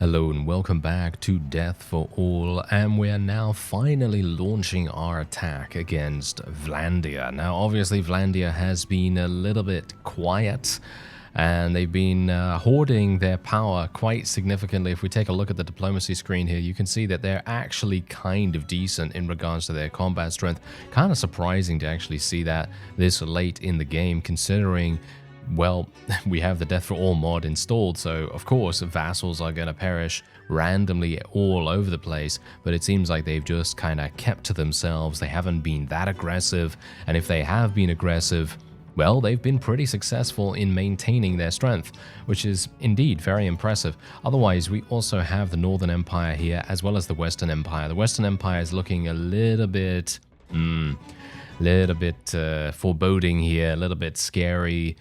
Hello and welcome back to Death for All, and we are now finally launching our attack against Vlandia. Now obviously Vlandia has been a little bit quiet and they've been hoarding their power quite significantly. If we take a look at the diplomacy screen here, you can see that they're actually kind of decent in regards to their combat strength. Kind of surprising to actually see that this late in the game, considering, well, we have the Death for All mod installed, so of course vassals are going to perish randomly all over the place, but it seems like they've just kind of kept to themselves. They haven't been that aggressive, and if they have been aggressive, well, they've been pretty successful in maintaining their strength, which is indeed very impressive. Otherwise, we also have the Northern Empire here, as well as the Western Empire. The Western Empire is looking a little bit foreboding here, a little bit scary.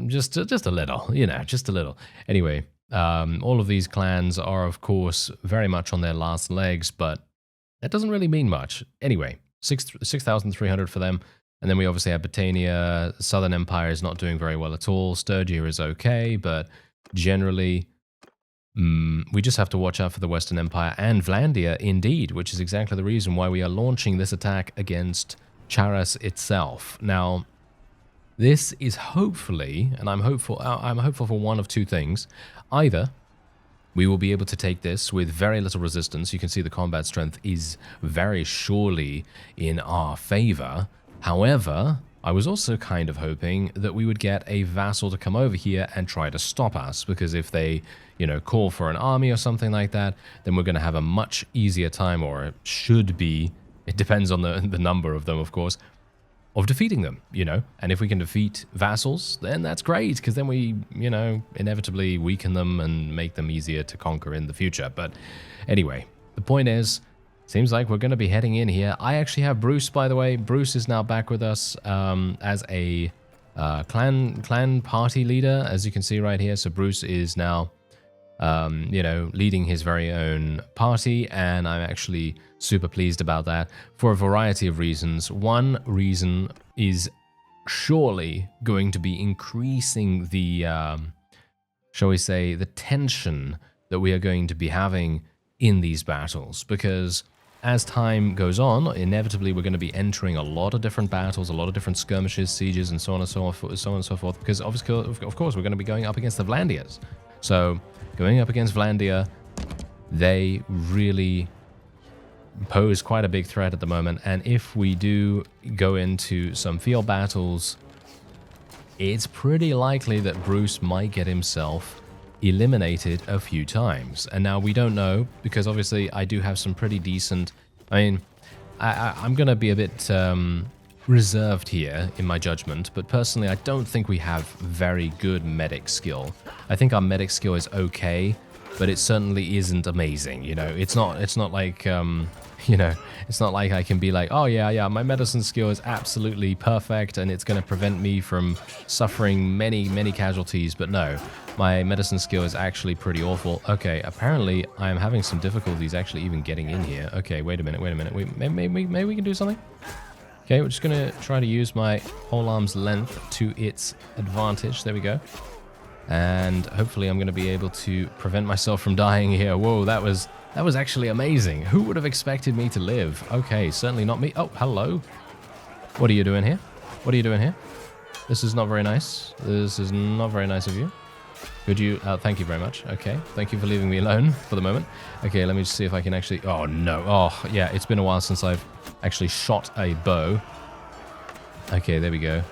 Just a little, just a little. Anyway, all of these clans are, of course, very much on their last legs, but that doesn't really mean much. Anyway, 6,300 for them. And then we obviously have Britannia. Southern Empire is not doing very well at all. Sturgia is okay, but generally, we just have to watch out for the Western Empire and Vlandia, indeed, which is exactly the reason why we are launching this attack against Charas itself. Now, this is hopefully, and I'm hopeful for one of two things. Either we will be able to take this with very little resistance. You can see the combat strength is very surely in our favor. However, I was also kind of hoping that we would get a vassal to come over here and try to stop us, because if they, call for an army or something like that, then we're going to have a much easier time, or it should be, it depends on the number of them, of course, of defeating them, and if we can defeat vassals, then that's great, because then we, inevitably weaken them and make them easier to conquer in the future. But anyway, the point is, seems like we're going to be heading in here. I actually have Bruce, by the way. Bruce is now back with us as a clan party leader, as you can see right here. So Bruce is now, leading his very own party, and I'm actually super pleased about that for a variety of reasons. One reason is surely going to be increasing the, shall we say, the tension that we are going to be having in these battles, because as time goes on, inevitably we're going to be entering a lot of different battles, a lot of different skirmishes, sieges, and so on and so forth, because obviously, of course, we're going to be going up against the Vlandians. So going up against Vlandia, they really pose quite a big threat at the moment, and if we do go into some field battles, it's pretty likely that Bruce might get himself eliminated a few times. And now we don't know, because obviously I do have some pretty decent, I'm going to be a bit reserved here in my judgment, but personally I don't think we have very good medic skill. I think our medic skill is okay, but it certainly isn't amazing. It's not like it's not like I can be like, oh yeah, my medicine skill is absolutely perfect and it's going to prevent me from suffering many casualties. But no, my medicine skill is actually pretty awful. Okay, apparently I'm having some difficulties actually even getting in here. Okay, wait a minute. Maybe we can do something. Okay, we're just going to try to use my whole arm's length to its advantage. There we go. And hopefully I'm going to be able to prevent myself from dying here. Whoa, that was actually amazing. Who would have expected me to live? Okay, certainly not me. Oh, hello. What are you doing here? This is not very nice. This is not very nice of you. Could you... thank you very much. Okay, thank you for leaving me alone for the moment. Okay, let me just see if I can actually... Oh, no. Oh, yeah, it's been a while since I've actually shot a bow. Okay, there we go.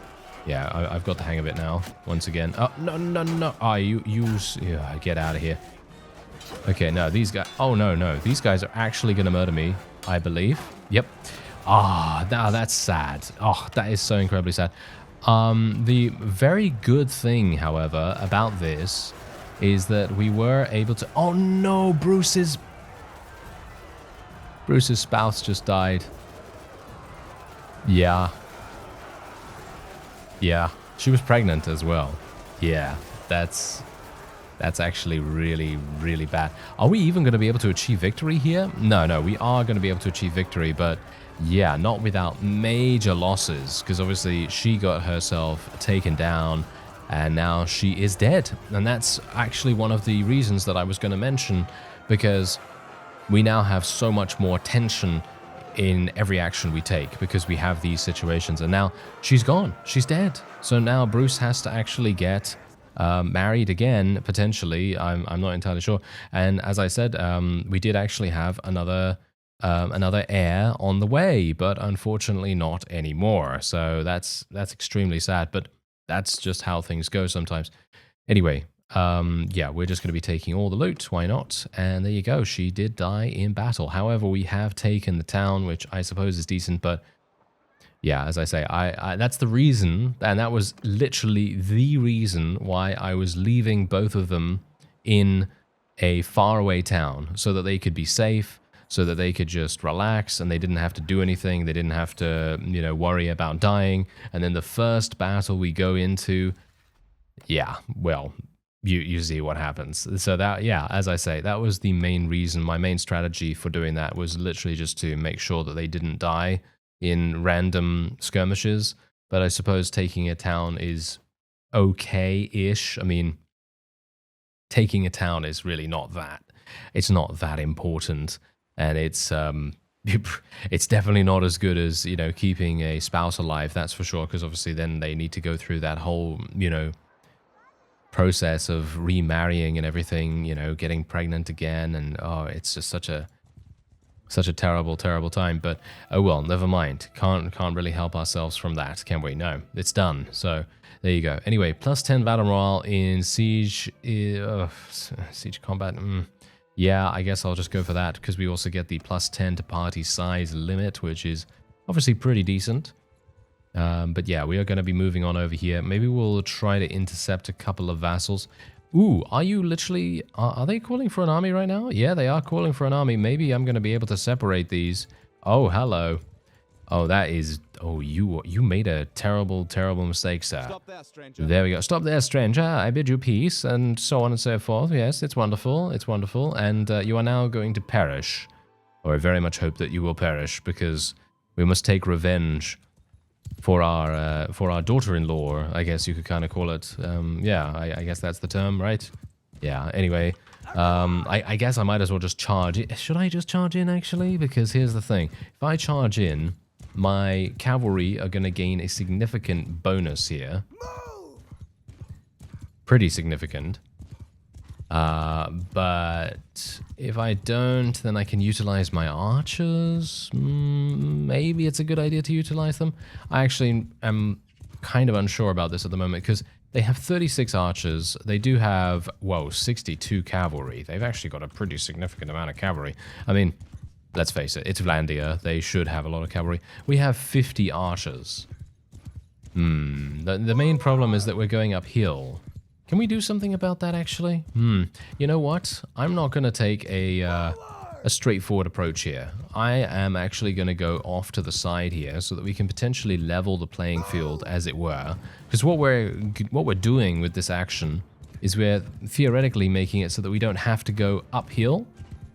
Yeah, I've got the hang of it now, once again. Oh, no. Ah, yeah, get out of here. Okay, no, these guys... Oh, no. These guys are actually going to murder me, I believe. Yep. Ah, now that's sad. Oh, that is so incredibly sad. The very good thing, however, about this is that we were able to... Oh, no, Bruce's spouse just died. Yeah, she was pregnant as well. Yeah, that's actually really bad. Are we even going to be able to achieve victory here? No, we are going to be able to achieve victory, but yeah, not without major losses, because obviously she got herself taken down and now she is dead. And that's actually one of the reasons that I was going to mention, because we now have so much more tension in every action we take because we have these situations, and now she's gone. She's dead. So now Bruce has to actually get married again, potentially. I'm not entirely sure. And as I said, we did actually have another heir on the way, but unfortunately not anymore. So that's extremely sad, but that's just how things go sometimes. Anyway, yeah, we're just going to be taking all the loot. Why not? And there you go. She did die in battle. However, we have taken the town, which I suppose is decent, but yeah, as I say, I that's the reason, and that was literally the reason why I was leaving both of them in a faraway town, so that they could be safe, so that they could just relax, and they didn't have to do anything. They didn't have to, you know, worry about dying. And then the first battle we go into, yeah, well, you see what happens. So that, yeah, as I say, that was the main reason. My main strategy for doing that was literally just to make sure that they didn't die in random skirmishes. But I suppose taking a town is okay-ish. I mean, taking a town is really not that. It's not that important, and it's definitely not as good as, you know, keeping a spouse alive. That's for sure, because obviously then they need to go through that whole, you know, process of remarrying and everything, you know, getting pregnant again, and oh, it's just such a terrible time. But oh well, never mind. Can't really help ourselves from that, can we? No, it's done. So there you go. Anyway, +10 battle morale in siege combat. Yeah, I guess I'll just go for that, because we also get the +10 to party size limit, which is obviously pretty decent. But yeah, we are going to be moving on over here. Maybe we'll try to intercept a couple of vassals. Ooh, are you literally... Are they calling for an army right now? Yeah, they are calling for an army. Maybe I'm going to be able to separate these. Oh, hello. Oh, that is... Oh, you made a terrible mistake, sir. Stop there, stranger. There we go. Stop there, stranger. I bid you peace, and so on and so forth. Yes, it's wonderful. It's wonderful. And you are now going to perish. Or I very much hope that you will perish, because we must take revenge for our daughter-in-law, I guess you could kind of call it. Yeah, I guess that's the term, right? Yeah, anyway, I guess I might as well just charge it. Should I just charge in, actually? Because here's the thing. If I charge in, my cavalry are going to gain a significant bonus here. Pretty significant. But if I don't, then I can utilize my archers. Maybe it's a good idea to utilize them. I actually am kind of unsure about this at the moment, because they have 36 archers. They do have, whoa, 62 cavalry. They've actually got a pretty significant amount of cavalry. I mean, let's face it, it's Vlandia. They should have a lot of cavalry. We have 50 archers. The main problem is that we're going uphill. Can we do something about that, actually? You know what? I'm not going to take a straightforward approach here. I am actually going to go off to the side here so that we can potentially level the playing field, as it were. Because what we're doing with this action is we're theoretically making it so that we don't have to go uphill,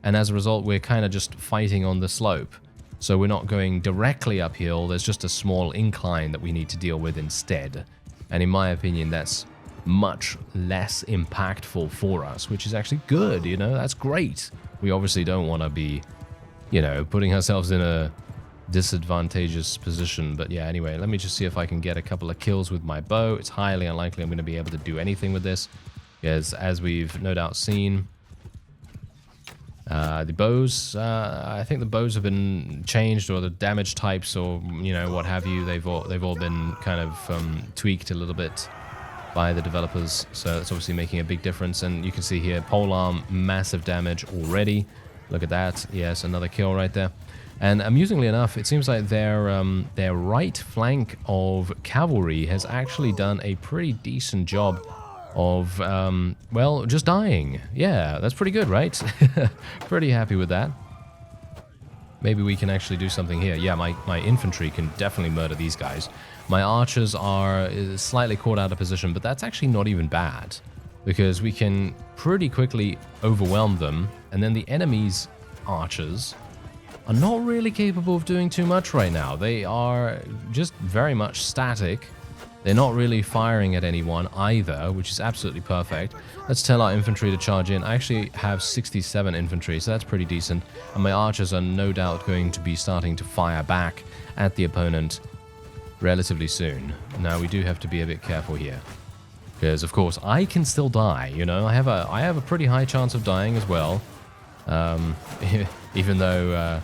and as a result, we're kind of just fighting on the slope. So we're not going directly uphill. There's just a small incline that we need to deal with instead. And in my opinion, that's much less impactful for us, which is actually good, you know, that's great. We obviously don't want to be, you know, putting ourselves in a disadvantageous position, but yeah, anyway, let me just see if I can get a couple of kills with my bow. It's highly unlikely I'm going to be able to do anything with this, because as we've no doubt seen, the bows, I think the bows have been changed, or the damage types, or, you know, what have you, they've all been kind of tweaked a little bit by the developers, so it's obviously making a big difference. And you can see here, polearm, massive damage already. Look at that. Yes, another kill right there. And amusingly enough, it seems like their right flank of cavalry has actually done a pretty decent job of, well, just dying. Yeah, that's pretty good, right? Pretty happy with that. Maybe we can actually do something here. Yeah, my infantry can definitely murder these guys. My archers are slightly caught out of position, but that's actually not even bad, because we can pretty quickly overwhelm them, and then the enemy's archers are not really capable of doing too much right now. They are just very much static. They're not really firing at anyone either, which is absolutely perfect. Let's tell our infantry to charge in. I actually have 67 infantry, so that's pretty decent. And my archers are no doubt going to be starting to fire back at the opponent relatively soon. Now, we do have to be a bit careful here. Because, of course, I can still die, you know. I have a pretty high chance of dying as well. Even though,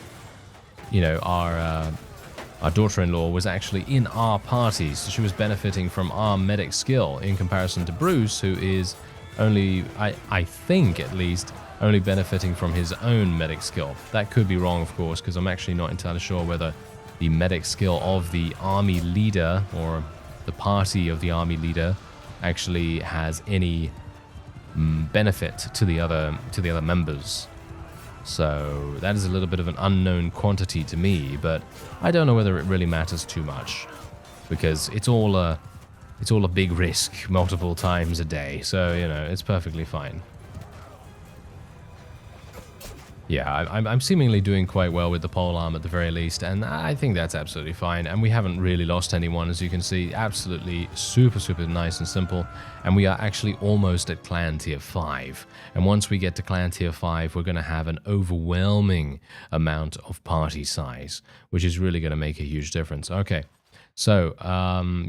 you know, our daughter-in-law was actually in our party, so she was benefiting from our medic skill in comparison to Bruce, who is only, I think at least, only benefiting from his own medic skill. That could be wrong, of course, because I'm actually not entirely sure whether the medic skill of the army leader or the party of the army leader actually has any benefit to the other members. So that is a little bit of an unknown quantity to me, but I don't know whether it really matters too much, because it's all a big risk multiple times a day. So, you know, it's perfectly fine. Yeah, I'm seemingly doing quite well with the polearm at the very least, and I think that's absolutely fine. And we haven't really lost anyone, as you can see. Absolutely super nice and simple. And we are actually almost at clan tier 5. And once we get to clan tier 5, we're going to have an overwhelming amount of party size, which is really going to make a huge difference. Okay. So,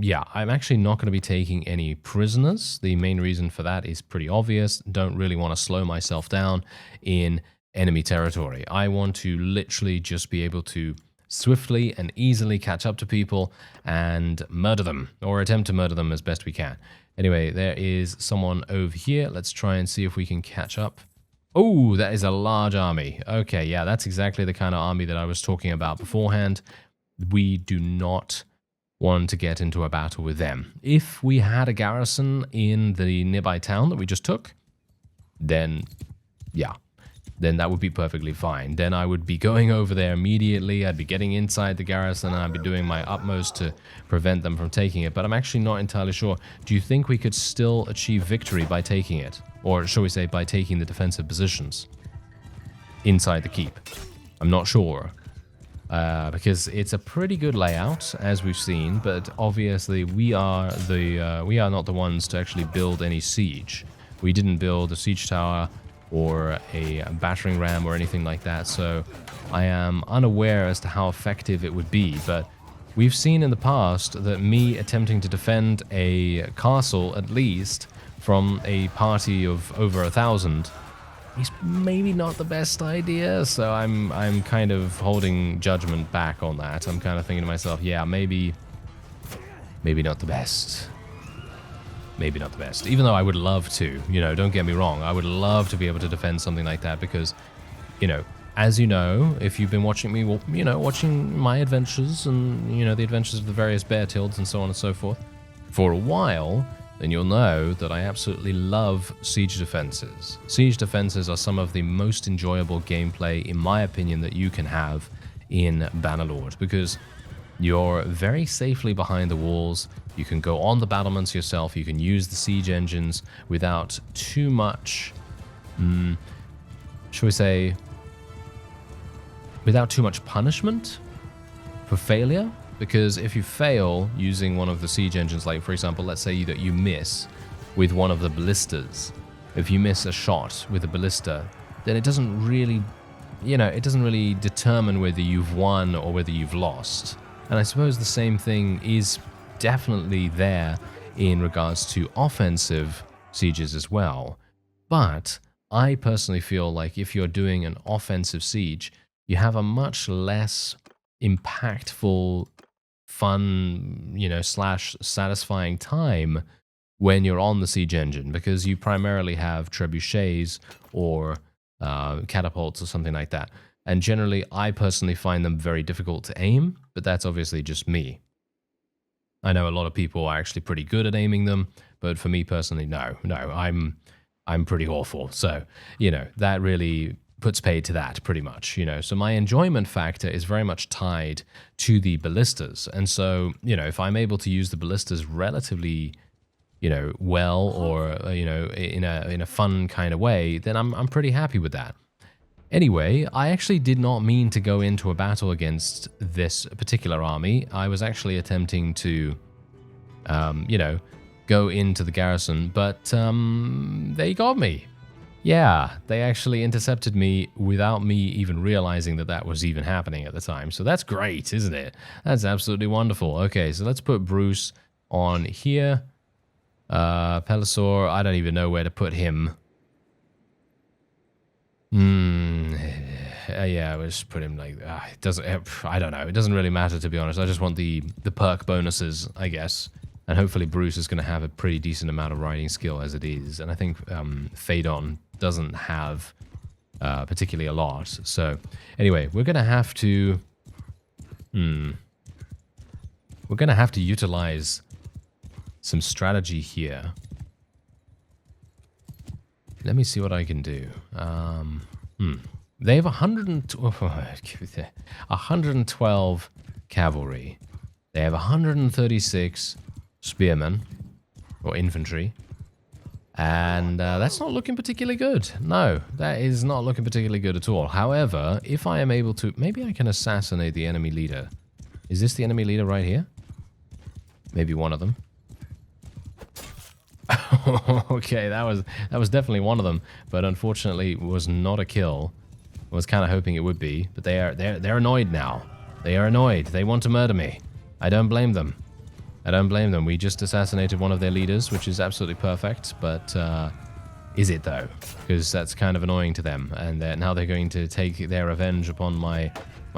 yeah, I'm actually not going to be taking any prisoners. The main reason for that is pretty obvious. Don't really want to slow myself down in enemy territory. I want to literally just be able to swiftly and easily catch up to people and murder them, or attempt to murder them as best we can. Anyway, there is someone over here. Let's try and see if we can catch up. Oh, that is a large army. Okay, yeah, that's exactly the kind of army that I was talking about beforehand. We do not want to get into a battle with them. If we had a garrison in the nearby town that we just took, then yeah, then that would be perfectly fine. Then I would be going over there immediately. I'd be getting inside the garrison, and I'd be doing my utmost to prevent them from taking it. But I'm actually not entirely sure. Do you think we could still achieve victory by taking it? Or shall we say by taking the defensive positions inside the keep? I'm not sure. Because it's a pretty good layout, as we've seen, but obviously we are not the ones to actually build any siege. We didn't build a siege tower or a battering ram or anything like that, so I am unaware as to how effective it would be. But we've seen in the past that me attempting to defend a castle, at least, from a party of over 1,000 is maybe not the best idea, so I'm kind of holding judgment back on that. I'm kind of thinking to myself, yeah, maybe not the best. Maybe not the best. Even though I would love to, you know, don't get me wrong, I would love to be able to defend something like that because, you know, as you know, if you've been watching me, well, you know, watching my adventures and, you know, the adventures of the various bear tilds and so on and so forth for a while, then you'll know that I absolutely love siege defenses. Siege defenses are some of the most enjoyable gameplay, in my opinion, that you can have in Bannerlord, because you're very safely behind the walls. You can go on the battlements yourself. You can use the siege engines without too much, shall we say, without too much punishment for failure. Because if you fail using one of the siege engines, like for example, let's say that you miss with one of the ballistas. If you miss a shot with a ballista, then it doesn't really, you know, it doesn't really determine whether you've won or whether you've lost. And I suppose the same thing is definitely there in regards to offensive sieges as well. But I personally feel like if you're doing an offensive siege, you have a much less impactful, fun, you know, / satisfying time when you're on the siege engine, because you primarily have trebuchets or catapults or something like that. And generally, I personally find them very difficult to aim, but that's obviously just me. I know a lot of people are actually pretty good at aiming them, but for me personally, no, I'm pretty awful. So, you know, that really puts paid to that pretty much, you know. So my enjoyment factor is very much tied to the ballistas. And so, you know, if I'm able to use the ballistas relatively, you know, well, or, you know, in a fun kind of way, then I'm pretty happy with that. Anyway, I actually did not mean to go into a battle against this particular army. I was actually attempting to you know, go into the garrison, but they got me. Yeah, they actually intercepted me without me even realizing that that was even happening at the time. So that's great, isn't it? That's absolutely wonderful. Okay, so let's put Bruce on here. Pelisaur, I don't even know where to put him. Yeah, we'll just put him like, it doesn't, I don't know. It doesn't really matter, to be honest. I just want the perk bonuses, I guess. And hopefully Bruce is going to have a pretty decent amount of riding skill as it is. And I think Phaedon doesn't have particularly a lot. So anyway, we're going to have to... We're going to have to utilize some strategy here. Let me see what I can do. They have 112 cavalry. They have 136 spearmen, or infantry. And that's not looking particularly good. No, that is not looking particularly good at all. However, if I am able to... Maybe I can assassinate the enemy leader. Is this the enemy leader right here? Maybe one of them. Okay, that was definitely one of them, but unfortunately was not a kill. I was kind of hoping it would be, but they're annoyed now. They are annoyed. They want to murder me. I don't blame them. I don't blame them. We just assassinated one of their leaders, which is absolutely perfect, but is it though? Because that's kind of annoying to them, and now they're going to take their revenge upon my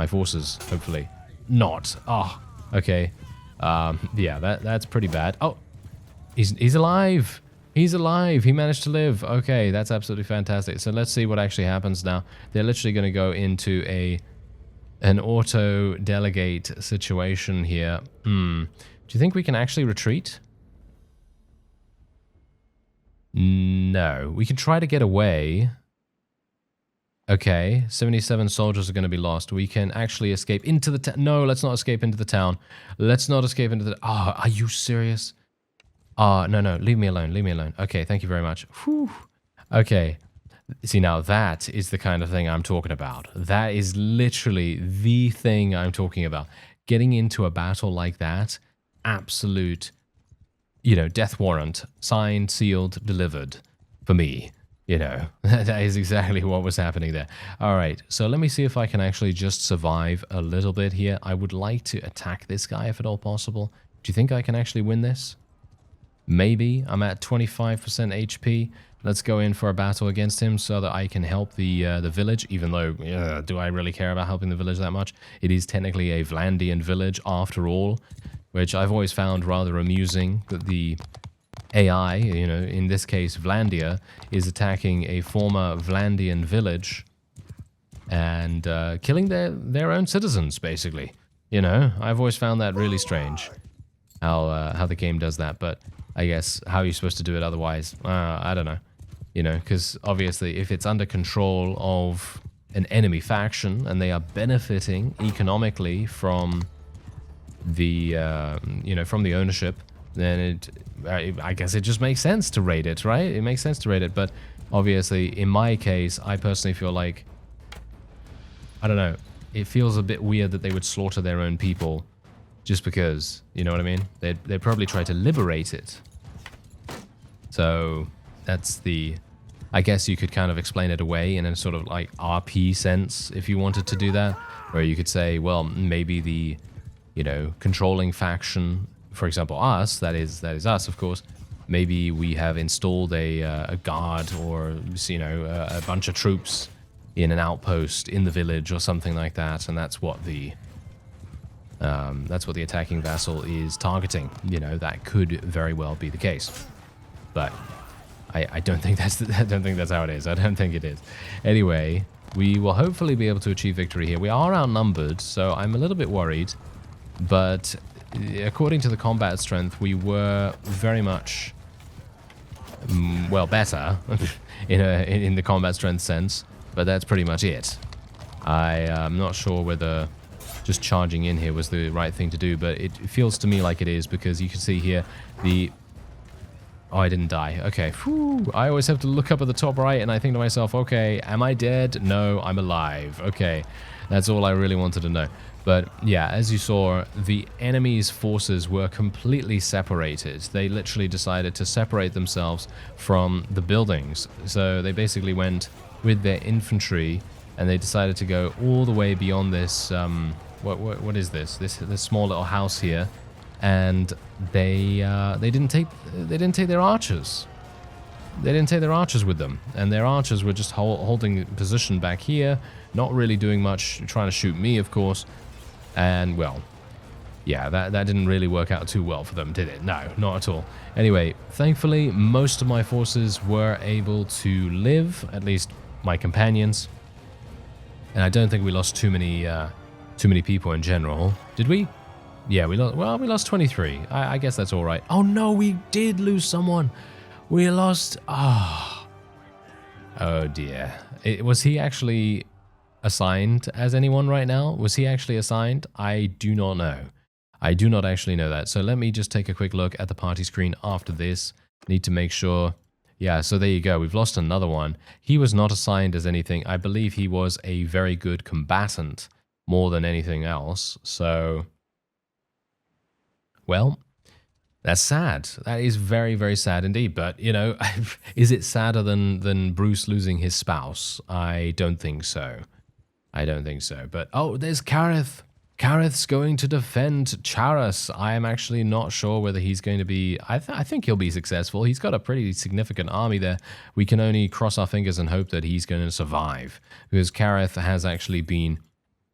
forces, hopefully. Not. Oh, okay. Yeah, that's pretty bad. Oh, he's alive. He's alive. He managed to live. Okay, that's absolutely fantastic. So let's see what actually happens now. They're literally going to go into an auto-delegate situation here. Do you think we can actually retreat? No. We can try to get away. Okay, 77 soldiers are going to be lost. We can actually escape into the town. No, let's not escape into the town. Let's not escape into the... Oh, are you serious? No, leave me alone, leave me alone. Okay, thank you very much. Whew. Okay, see now that is the kind of thing I'm talking about. That is literally the thing I'm talking about. Getting into a battle like that, absolute, death warrant, signed, sealed, delivered for me. That is exactly what was happening there. All right, so let me see if I can actually just survive a little bit here. I would like to attack this guy if at all possible. Do you think I can actually win this? Maybe. I'm at 25% HP. Let's go in for a battle against him so that I can help the village, even though, do I really care about helping the village that much? It is technically a Vlandian village after all, which I've always found rather amusing that the AI, in this case Vlandia, is attacking a former Vlandian village and killing their own citizens, basically. I've always found that really strange, how the game does that, but I guess how you're supposed to do it otherwise, I don't know. Because obviously if it's under control of an enemy faction and they are benefiting economically from the, from the ownership, then I guess it just makes sense to raid it, right? It makes sense to raid it, but obviously in my case, I personally feel like, I don't know, it feels a bit weird that they would slaughter their own people just because, you know what I mean? They'd probably try to liberate it. So that's I guess you could kind of explain it away in a sort of like RP sense if you wanted to do that, where you could say, well, maybe the, controlling faction, for example, us, that is us, of course, maybe we have installed a guard or, a bunch of troops in an outpost in the village or something like that, and that's what the attacking vassal is targeting. That could very well be the case, but I don't think that's how it is. I don't think it is. Anyway, we will hopefully be able to achieve victory here. We are outnumbered, so I'm a little bit worried, but according to the combat strength, we were very much, better in the combat strength sense, but that's pretty much it. I'm not sure whether just charging in here was the right thing to do, but it feels to me like it is, because you can see here oh, I didn't die. Okay. Whew. I always have to look up at the top right and I think to myself, okay, am I dead? No, I'm alive. Okay. That's all I really wanted to know. But yeah, as you saw, the enemy's forces were completely separated. They literally decided to separate themselves from the buildings. So they basically went with their infantry, and they decided to go all the way beyond this. What is this? This small little house here, and they didn't take their archers. They didn't take their archers with them, and their archers were just holding position back here, not really doing much, trying to shoot me, of course. And, well, yeah, that didn't really work out too well for them, did it? No, not at all. Anyway, thankfully, most of my forces were able to live, at least my companions. And I don't think we lost too many people in general. Did we? Yeah, we lost 23. I guess that's all right. Oh, no, we did lose someone. We lost... Oh dear. Was he actually assigned as anyone right now? Was he actually assigned? I do not know. I do not actually know that. So let me just take a quick look at the party screen after this. Need to make sure. Yeah, so there you go. We've lost another one. He was not assigned as anything. I believe he was a very good combatant more than anything else. So, well, that's sad. That is very, very sad indeed. But, you know, is it sadder than Bruce losing his spouse? I don't think so. I don't think so. But, oh, there's Kareth. Kareth's going to defend Charas. I am actually not sure whether he's going to be... I think he'll be successful. He's got a pretty significant army there. We can only cross our fingers and hope that he's going to survive. Because Kareth has actually been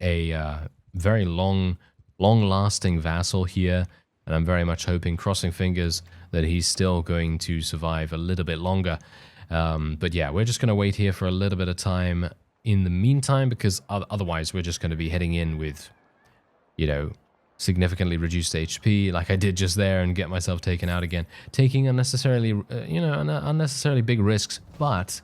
a very long-lasting vassal here. And I'm very much hoping, crossing fingers, that he's still going to survive a little bit longer. But yeah, we're just going to wait here for a little bit of time in the meantime, because otherwise we're just going to be heading in with, you know, significantly reduced HP, like I did just there, and get myself taken out again. Taking unnecessarily, unnecessarily big risks, but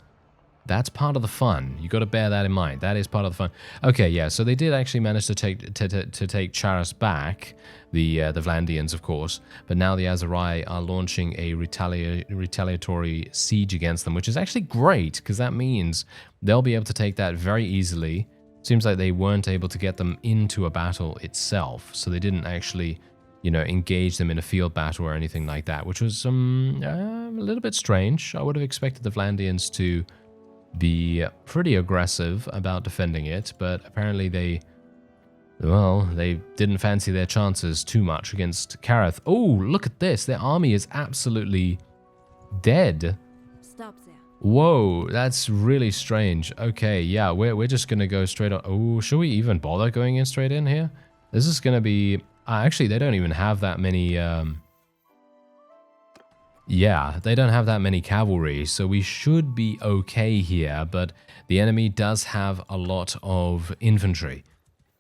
that's part of the fun. You got to bear that in mind. That is part of the fun. Okay, yeah. So they did actually manage to take Charas back, the Vlandians, of course. But now the Aserai are launching a retaliatory siege against them, which is actually great, because that means they'll be able to take that very easily. Seems like they weren't able to get them into a battle itself, so they didn't actually, you know, engage them in a field battle or anything like that, which was a little bit strange. I would have expected the Vlandians to be pretty aggressive about defending it, but apparently they didn't fancy their chances too much against Kareth. Oh, look at this. Their army is absolutely dead. Stop there. Whoa, that's really strange. Okay, yeah, we're just going to go straight on. Oh, should we even bother going in straight in here? This is going to be... actually, they don't even have that many... yeah, they don't have that many cavalry, so we should be okay here, but the enemy does have a lot of infantry,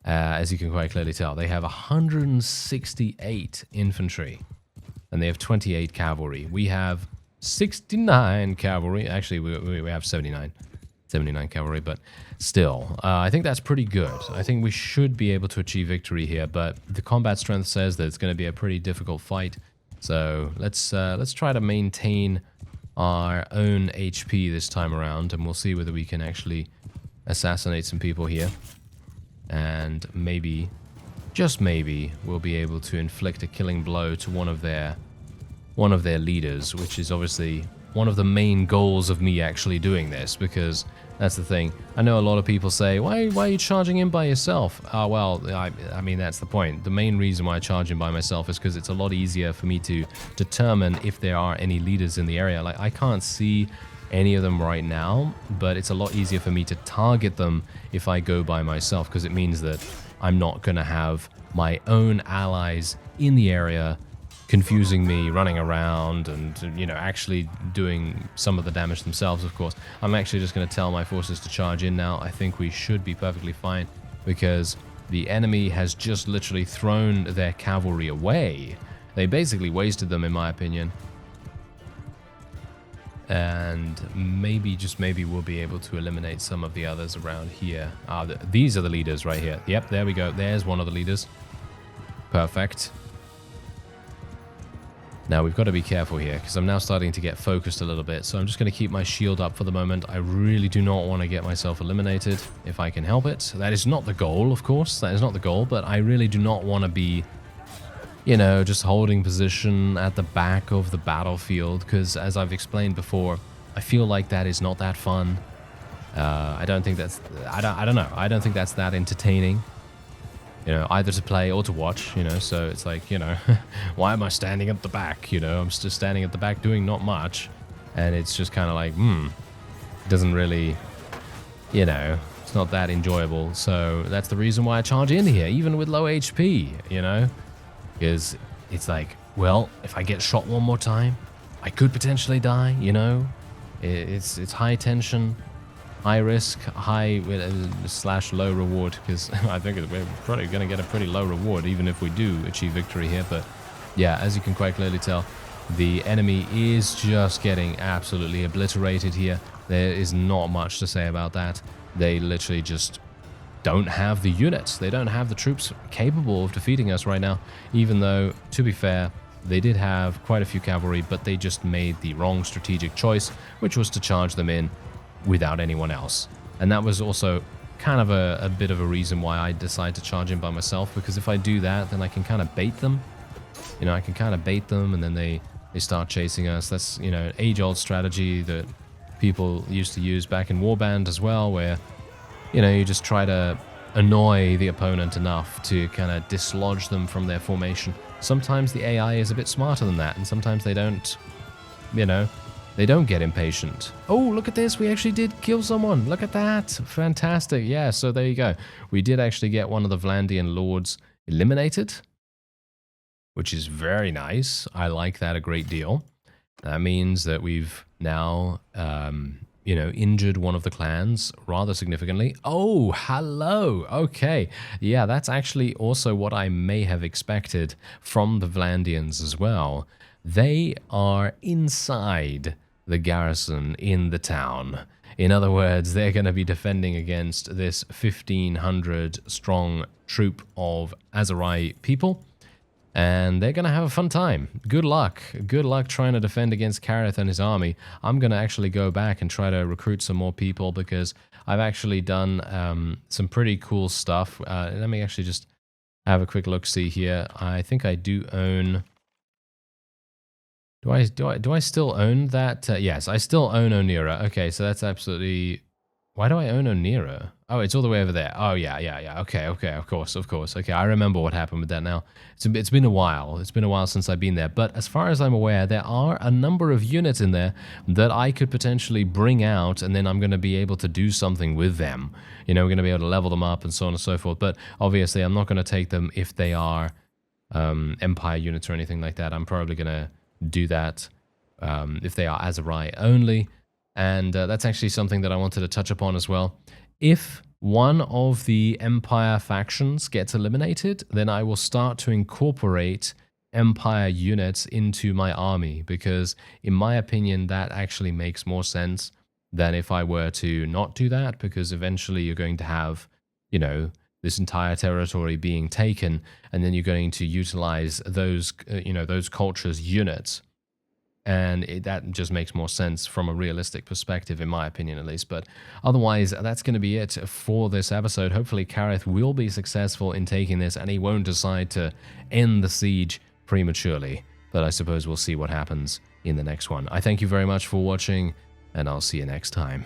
as you can quite clearly tell. They have 168 infantry, and they have 28 cavalry. We have 69 cavalry. Actually, we have 79 cavalry, but still, I think that's pretty good. I think we should be able to achieve victory here, but the combat strength says that it's going to be a pretty difficult fight. So let's try to maintain our own HP this time around, and we'll see whether we can actually assassinate some people here. And maybe, just maybe, we'll be able to inflict a killing blow to one of their leaders, which is obviously one of the main goals of me actually doing this, because that's the thing. I know a lot of people say, why are you charging in by yourself? Well, I mean, that's the point. The main reason why I charge in by myself is because it's a lot easier for me to determine if there are any leaders in the area. Like, I can't see any of them right now, but it's a lot easier for me to target them if I go by myself, because it means that I'm not going to have my own allies in the area confusing me, running around, and, you know, actually doing some of the damage themselves, of course. I'm actually just going to tell my forces to charge in now. I think we should be perfectly fine, because the enemy has just literally thrown their cavalry away. They basically wasted them, in my opinion. And maybe, just maybe, we'll be able to eliminate some of the others around here. These are the leaders right here. Yep, there we go. There's one of the leaders. Perfect. Now, we've got to be careful here, because I'm now starting to get focused a little bit, so I'm just going to keep my shield up for the moment. I really do not want to get myself eliminated, if I can help it. That is not the goal, of course. That is not the goal, but I really do not want to be, you know, just holding position at the back of the battlefield, because, as I've explained before, I feel like that is not that fun. I don't think that's... I don't know. I don't think that's that entertaining. You know, either to play or to watch, you know, so it's like, you know, why am I standing at the back? You know, I'm just standing at the back doing not much, and it's just kind of like, it doesn't really, you know, it's not that enjoyable. So that's the reason why I charge in here, even with low HP, you know, because it's like, well, if I get shot one more time, I could potentially die, you know, it's high tension. High risk, high / low reward, because I think we're probably going to get a pretty low reward even if we do achieve victory here. But yeah, as you can quite clearly tell, the enemy is just getting absolutely obliterated here. There is not much to say about that. They literally just don't have the units. They don't have the troops capable of defeating us right now, even though, to be fair, they did have quite a few cavalry, but they just made the wrong strategic choice, which was to charge them in without anyone else. And that was also kind of a bit of a reason why I decided to charge in by myself, because if I do that, then I can kind of bait them. You know, I can kind of bait them, and then they start chasing us. That's, you know, an age-old strategy that people used to use back in Warband as well, where, you know, you just try to annoy the opponent enough to kind of dislodge them from their formation. Sometimes the AI is a bit smarter than that, and sometimes they don't, you know, they don't get impatient. Oh, look at this. We actually did kill someone. Look at that. Fantastic. Yeah, so there you go. We did actually get one of the Vlandian lords eliminated, which is very nice. I like that a great deal. That means that we've now, you know, injured one of the clans rather significantly. Oh, hello. Okay. Yeah, that's actually also what I may have expected from the Vlandians as well. They are inside the garrison in the town. In other words, they're going to be defending against this 1,500 strong troop of Aserai people, and they're going to have a fun time. Good luck. Good luck trying to defend against Kareth and his army. I'm going to actually go back and try to recruit some more people, because I've actually done some pretty cool stuff. Let me actually just have a quick look-see here. I think I do own... Do I still own that? Yes, I still own Onira. Okay, so that's absolutely... Why do I own Onira? Oh, it's all the way over there. Oh, yeah. Okay, of course. Okay, I remember what happened with that now. It's been a while. It's been a while since I've been there. But as far as I'm aware, there are a number of units in there that I could potentially bring out, and then I'm going to be able to do something with them. You know, we're going to be able to level them up and so on and so forth. But obviously, I'm not going to take them if they are Empire units or anything like that. I'm probably going to do that if they are Aserai only, and that's actually something that I wanted to touch upon as well. If one of the Empire factions gets eliminated, then I will start to incorporate Empire units into my army, because in my opinion that actually makes more sense than if I were to not do that, because eventually you're going to have, you know, this entire territory being taken, and then you're going to utilize those, you know, those cultures' units. And that just makes more sense from a realistic perspective, in my opinion at least. But otherwise, that's going to be it for this episode. Hopefully, Kareth will be successful in taking this, and he won't decide to end the siege prematurely. But I suppose we'll see what happens in the next one. I thank you very much for watching, and I'll see you next time.